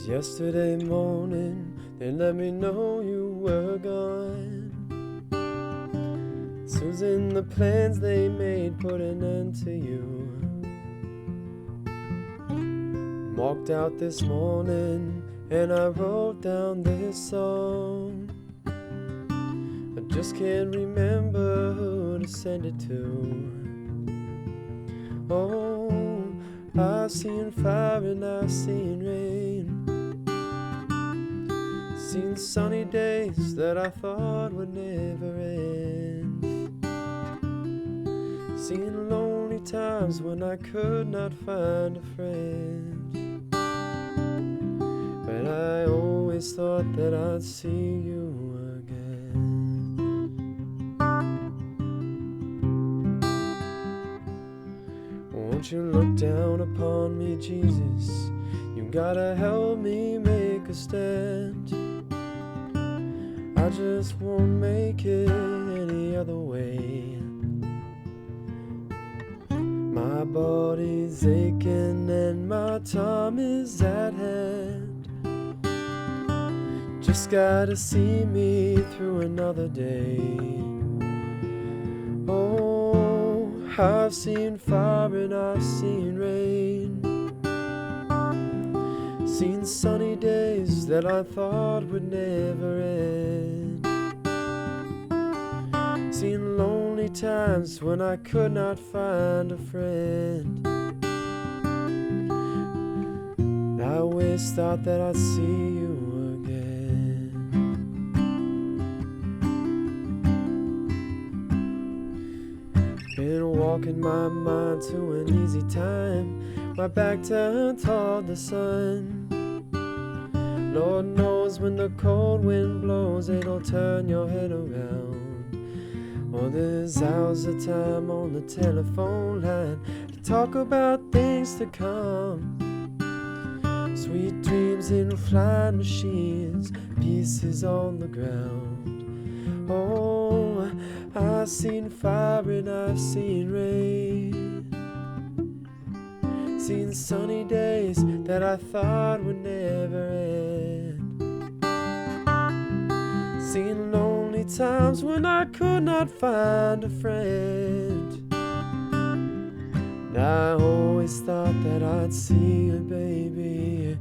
'Cause yesterday morning they let me know you were gone. Susan, the plans they made put an end to you. Walked out this morning and I wrote down this song. I just can't remember who to send it to. Oh, I've seen fire and I've seen rain, seen sunny days that I thought would never end, seen lonely times when I could not find a friend. But I always thought that I'd see you again. Won't you look down upon me, Jesus? You gotta help me make a stand. I just won't make it any other way. My body's aching and my time is at hand. Just gotta see me through another day. Oh, I've seen fire and I've seen rain, seen sunny days that I thought would never end, seen lonely times when I could not find a friend. I always thought that I'd see you again. Been walking my mind to an easy time, my back turned toward the sun. Lord knows when the cold wind blows, it'll turn your head around. Oh, there's hours of time on the telephone line to talk about things to come. Sweet dreams in flying machines, pieces on the ground. Oh, I've seen fire and I've seen rain, seen sunny days that I thought would never end, seen lonely times when I could not find a friend. And I always thought that I'd see you, baby,